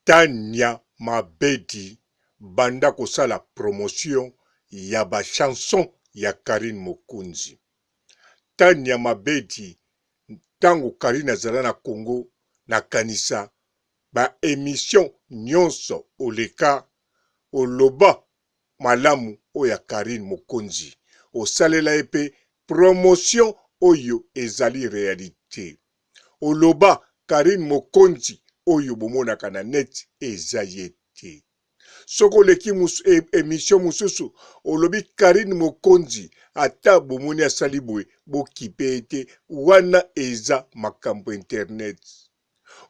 Tania Mabedi banda kosala promotion ya ba chanson ya Karine Mokonzi. Tania Mabedi tango Karine azala na Congo na kanisa ba émission nyonso oleka oloba malamu oya Karine Mokonzi osalela epe promotion oyo ezali réalité. Oloba Karine Mokonzi oyo bomonaka na net eza ye te. Soko leki émission mususu olobi Karine Mokonzi ata bomoni asali boye bokipe ete wana eza makambo internet.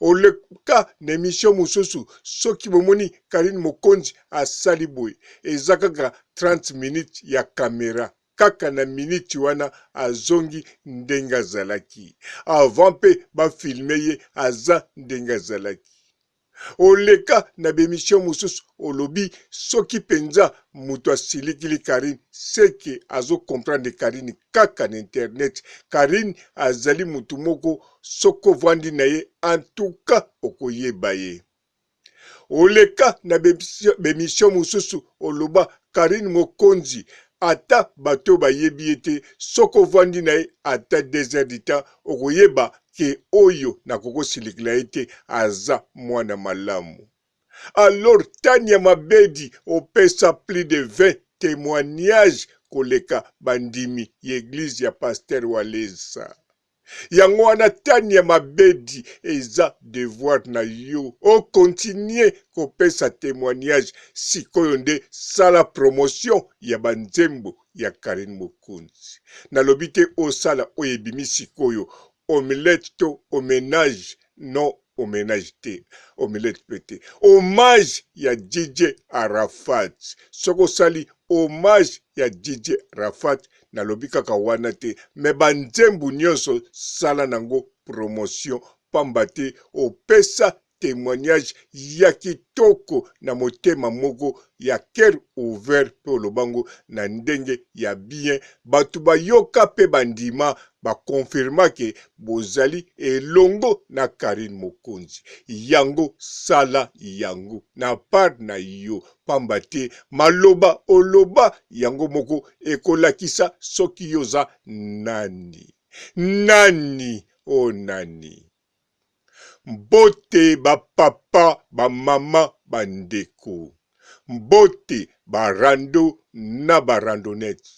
Oleka na émission mususu soki bomoni Karine Mokonzi asali boye eza kaka 30 minutes ya kamera kaka na minute wana azongi ndenge azalaki avant pe bafilme ye aza ndenge azalaki. Oleka na bemission mususu olobi soki penza muto asilikili Karine seke azo comprendre Karine kaka na internet. Karine azali mutu moko soko vwandi na ye en tout cas okoyeba ye. Oleka na bemission mususu oloba Karine Mokonzi ata bato bayebi ete soko vwandi na ye ata 2 heures du temps okoyeba ke oyo na koko silikila ete aza mwana malamu. Alors Tania Mabedi opesa plus de 20 témoignages koleka bandimi l'église ya Pasteur Walesa. Yango wana Tania Mabedi eza devoir na yo o continue kopesa témoignage sikoyo nde sala promotion ya banzembo ya Karine Mokonzi. Nalobi te osala oyo ebimi sikoyo omelette to hommage non hommage te omelette pete hommage ya DJ Arafat. Soko sali hommage ya DJ Arafat nalobi kaka wana te me banzembu nyonso sala nango promotion pamba te opesa témoignage ya kitoko na motema moko ya cœur ouvert pe olobango na ndenge ya bien batu bayoka pe bandima bakonfirma ke bozali elongo na Karine Mokonzi. Yango sala yango na part na yo pamba te maloba oloba yango moko ekolakisa soki yoza nani. Nani o nani. Mbote ba papa, ba mama, bandeko. Mbote ba rando na ba randonnette.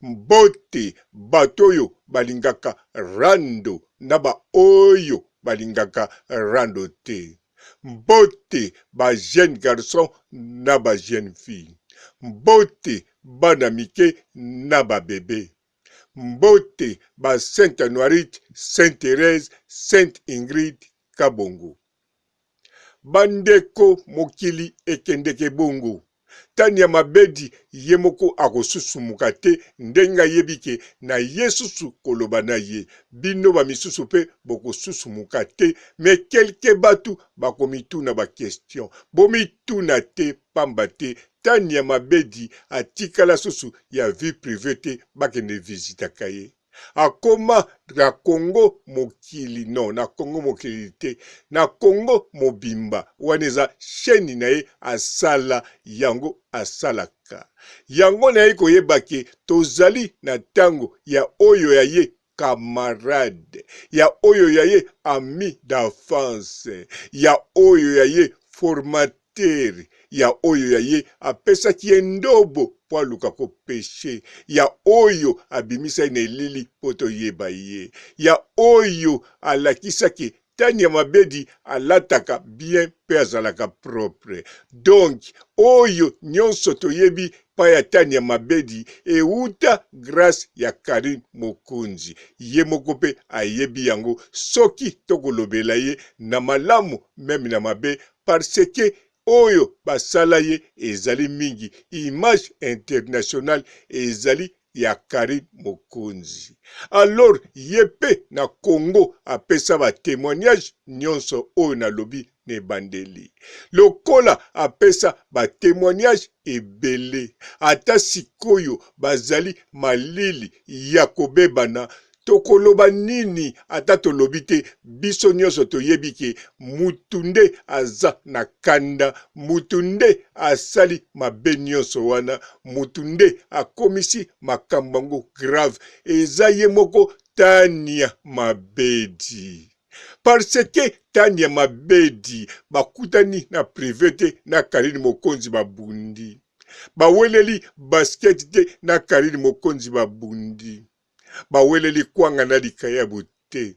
Mbote batoyo balingaka rando na ba oyo balingaka rando te. Mbote ba jeune garçon na ba jeune fille. Mbote bana mike na ba bébé. Mbote ba Sainte Anuarite, Sainte Thérèse, Sainte Ingrid Kabongo. Bandeko mokili ekendeke bongo. Tania Mabedi yemoko akosusumuka te ndenga yebike na yesusu koloba na ye. Bino ba misusu pe boko susumuka te me kelke batu bakomituna ba question. Bomituna te pamba te Tania Mabedi atikala susu ya vie privée te bakende visitaka ye. Akoma na Congo mokili non na Congo mokili te na Congo mobimba waneza sheni na ye asala yango asalaka yango na ye koyebake tozali na tango ya oyo ya ye camarade ya oyo ya ye ami d'enfance ya oyo ya ye formateur ya oyo ya ye apesaki ye ndobo po aluka kopeshe ya oyo abimisa na elili po toyeba ye ya oyo alakisaki Tania Mabedi alataka bien pe azalaka propre. Donc oyo nyonso toyebi pa ya Tania Mabedi euta grâce ya Karine Mokonzi. Ye moko pe ayebi yango soki tokolobela ye na malamu meme na mabe parce que oyo basala ye ezali mingi image internationale ezali ya Karine Mokonzi. Alors yepe na Congo apesa ba témoignage nyonso oyo na lobi ne bandeli. Lokola apesa ba témoignage ebele ata sikoyo bazali malili ya kobebana tokoloba nini ata tolobi te biso nyonso toyebi ke mutu nde aza na kanda, mutu nde asali mabe nyonso wana, mutu nde akomisi makambo yango grave. Eza ye moko Tania Mabedi. Parce que Tania Mabedi bakutani na privé te na Karine Mokonzi babundi. Baweleli basket te na Karine Mokonzi babundi. Baweleli kwanga na likayabu te.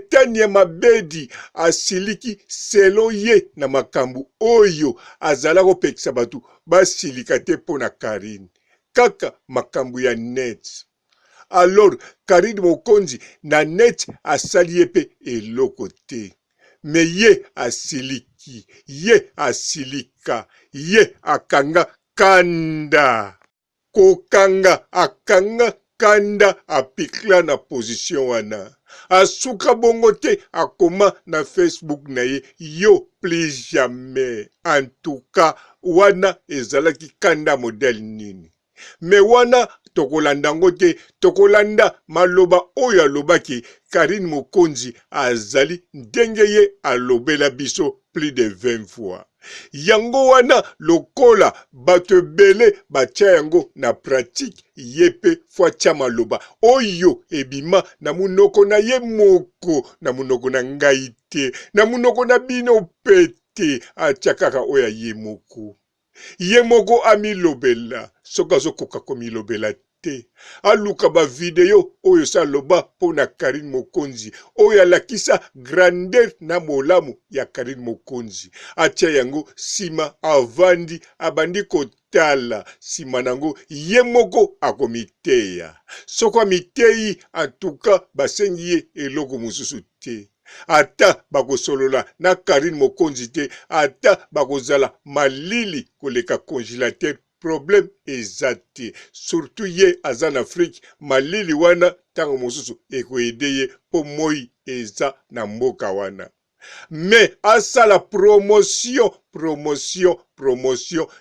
Tania Mabedi asiliki selo ye na makambu oyo azala kopekisa batu basilika te po na Karine. Kaka makambu ya net. Alors, Karine Mokonzi na net asali ye pe eloko te. Me ye asiliki, ye asilika, ye akanga kanda. Kokanga akanga kanda apikla na position wana. Asuka bongo te akoma na Facebook na ye, yo plus jamais. En tout cas, wana ezalaki kanda model nini. Me wana tokolanda ngo te, tokolanda maloba oyo alobaki Karine Mokonzi azali ndenge ye alobela biso plus de 20 fois. Yango wana lokola bato ebele batia yango na pratique yepe fwatia maloba oyo ebima na munoko na ye moko, na munoko na ngai te, na munoko na bino pete, atia kaka oya ye moko. Ye moko amilobela, soka azokoka komilobela te. Aluka ba video oyo sa loba pona Karine Mokonzi, oyo alakisa grandeur na molamu ya Karine Mokonzi. Atia yango sima avandi abandi kotala, sima nango ye moko akomiteya. Soko miteyi atuka basengi ye eloko mususu te. Ata bakosolola na Karine Mokonzi te, ata bakozala malili koleka congélateur, problème ezate. Surtout ye azan Afrique, malili wana tango mosusu ekoede ye po moi eza na mboka wana. Mais asala promotion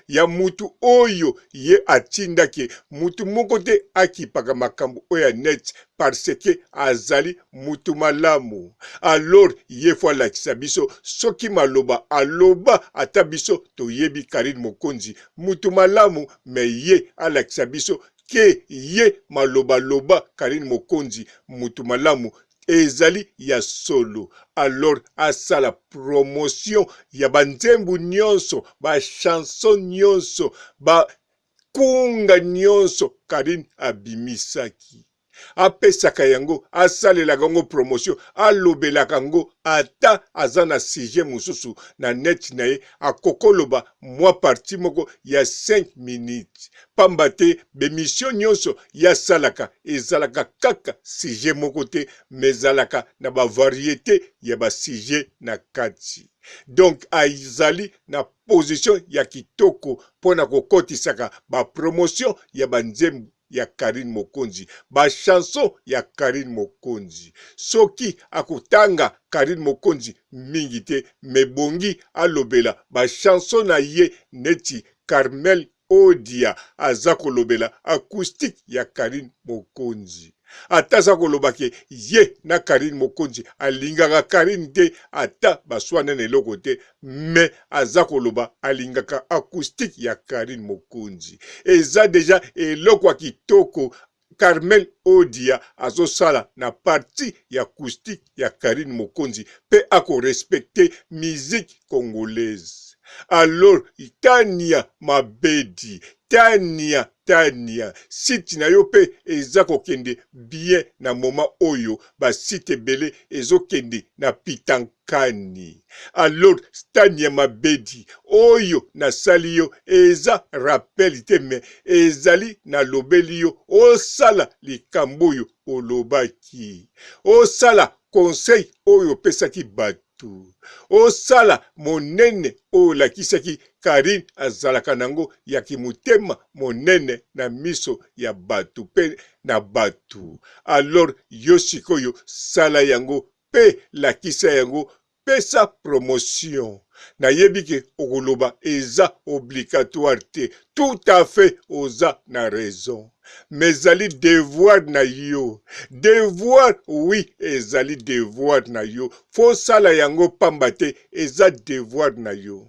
ya mutu oyo ye atindake mutu moko te akipaka makambo oya net parce que azali mutu malamu. Alors ye fwa lakisa biso soki maloba aloba ata biso toyebi Karine Mokonzi mutu malamu, me ye alakisa biso ke ye maloba loba Karine Mokonzi mutu malamu ezali ya solo. Alors asala promotion ya banzembu nyonso, ba chanson nyonso, ba kunga nyonso Karine abimisaki. Apesaka yango, asalelaka yango promotion, alobelaka yango ata aza na sujet mususu na net na ye, akokoloba mwa parti moko ya 5 minutes. Pamba te bemission nyonso ya salaka ezalaka kaka sujet moko te, mezalaka na ba variété ya ba sujet na kati. Donc aizali na position ya kitoko pona kokotisaka ba promotion ya banzembu ya Karine Mokonzi, ba chanson ya Karine Mokonzi. Soki akutanga Karine Mokonzi mingi te, mebongi alobela ba chanson na ye neti Carmel Odia aza kolobela acoustique ya Karine Mokonzi. Ata kolobake ye na Karine Mokonzi alingaka Karine te, ata baswana neloko te, me aza koloba alingaka acoustique ya Karine Mokonzi. Eza deja eloko kitoko. Carmel Odia azosala na parti ya acoustique ya Karine Mokonzi pe ako respecter musique congolaise. Alors Tania Mabedi, Tania site na yo pe eza kokende bien na moment oyo ba site ebele ezokende na pitankani. Alors Tania Mabedi oyo na sali yo eza rappel te, me ezali na lobeli yo osala likambo oyo olobaki, osala conseil oyo pesaki bato, osala monene oyo lakisaki Karine azalaka nango ya kimutema monene na miso ya batu pe na batu. Alors yo sikoyo sala yango pe lakisa yango, pesa promotion. Na yebike okoloba eza obligatoire te, tout à fait oza na raison. mais ezali devoir na yo. Devoir, oui, ezali devoir na yo. Faut sala yango pamba te, eza devoir na yo.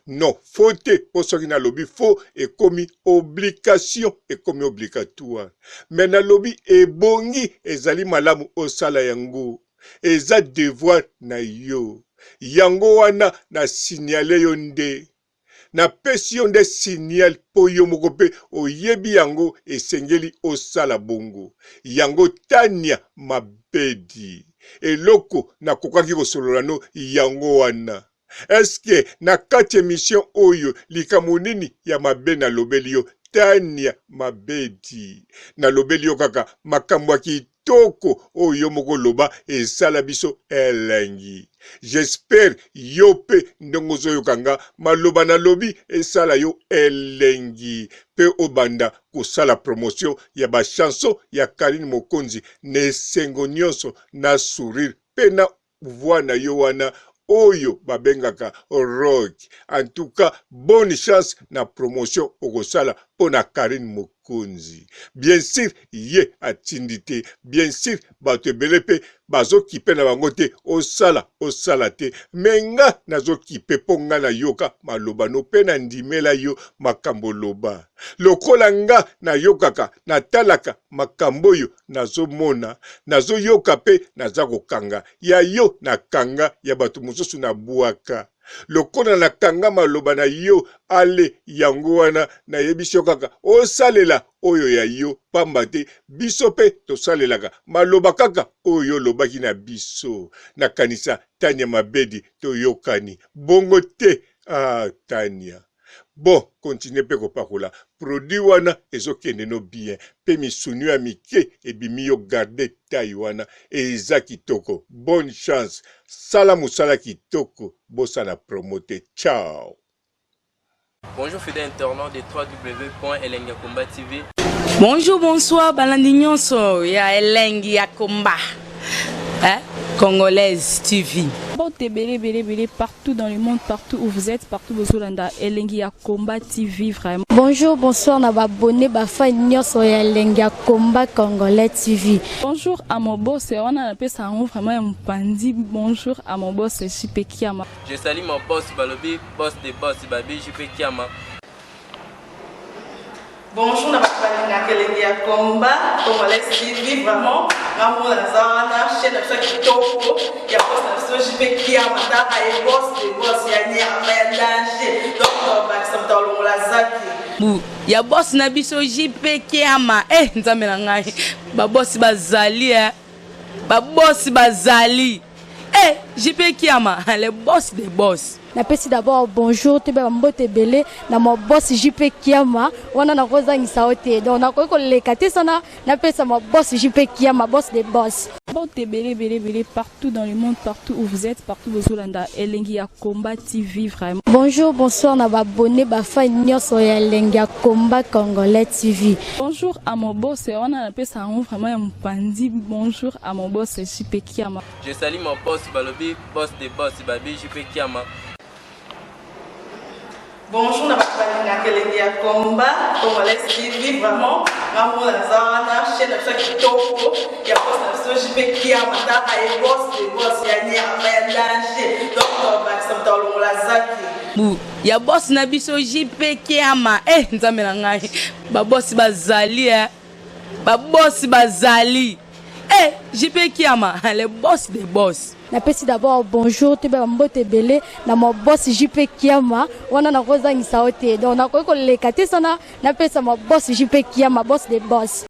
Non, faut te, po soki na lobi, faut ekomi obligation, ekomi obligatoire. Mais na lobi ebongi, ezali malamu osala yango. Eza devoir na yo. Yango wana na signale yo nde. Na pesi yo nde signal po yo moko pe oyebi yango esengeli osala bongo. Yango Tania Mabedi. Eloko na kokaki kosolola no yango wana. Eske na kati émission oyo likambo nini ya mabe na lobeli yo Tania Mabedi. Na lobeli yo kaka makambo ya kitoko oyo moko loba esala biso elengi. J'espère yo pe ndongo zoyokanga maloba na lobi esala yo elengi pe obanda kosala promotion ya ba chanson ya Karine Mokonzi ne sengo nyonso na sourire pe na voix na yo wana oyo babengaka rock. En tout cas, bonne chance na promotion okosala pona Karine Mokonzi. Bien sûr, ye atindite. Bien sûr, bato ebele pe bazo kipe na bango te osala te. Menga nazo kipe po nga na yoka maloba no pe na ndimela yo makambo loba. Lokola nga na yokaka na talaka makambo yo nazo mona. Nazo yoka pe naza kokanga. Ya yo na kanga ya bato mosusu na buaka. Lokola na kanga maloba na yo ale yango wana na yebisho kaka osalela oyo ya yo pamba te biso pe tosalelaka maloba kaka oyo lobaki na biso na kanisa Tania Mabedi toyokani bongo te Tania. Bon, continuez pe kopakola. Produit wana ezokende no bien. Pe misunu ya mike ebimi yo garde taille wana eza kitoko. Bonne chance. Sala musala kitoko. Bosana promote. Ciao. Bonjour fidèles internautes de www.elengiakomba TV. Bonjour, bonsoir, balandi nyonso ya Elengi ya Komba. Congolaise TV. Bon, bélé, partout dans le monde, partout où vous êtes, partout où vous êtes, Elengi ya Komba TV, vraiment. Bonjour, bonsoir, na abonné, fa nyonso ya Elengi ya Komba Congolais TV. Bonjour à mon boss, on a appelé ça vraiment un pandi. Bonjour à mon boss, JP Kiama. Je salue mon boss Balobi, boss des boss Babi, JP Kiama. Bonjour, na Elengi ya Komba Congolais TV, vraiment. Ngamo na zana chaîne na kitoko ya boss na JP Kiama ta ay boss des boss ya ni ya danger. Donc ba samta longola zaki. Ya boss na biso JP Kiama nzambe na ngai ba boss bazali ba boss bazali JP Kiama le boss des boss. Napesi d'abord bonjour te ba mbote belé na mo boss JP Kiama wana na kozangisa ote donc na ko lekate sana napesa mo boss JP Kiama boss des boss. Bon, bélé, partout dans le monde, partout où vous êtes, partout où vous êtes, Elengi ya Komba TV, vraiment. Bonjour, bonsoir, na abonné, fa nyonso ya Elengi ya Komba Congolais TV. Bonjour à mon boss, on a appelé ça vraiment un pandi. Bonjour à mon boss, JP Kiama. Je salue mon boss Balobi, boss des boss Babi, JP Kiama. Bonjour, na Elengi ya Komba Congolais TV, vraiment. Ngamo na zana chaîne na kitoko ya boss na JP Kiama ta ay boss des boss ya ni ya danger. Donc ba samta longola zaki. Ya boss na biso JP Kiama nzambe na ngai ba boss bazali ba boss bazali JP Kiama le boss des boss. Napesi d'abord bonjour te ba mbote belé na mo boss JP Kiama wana na kozangisa ote donc na ko lekate sana napesa mo boss JP Kiama boss des boss.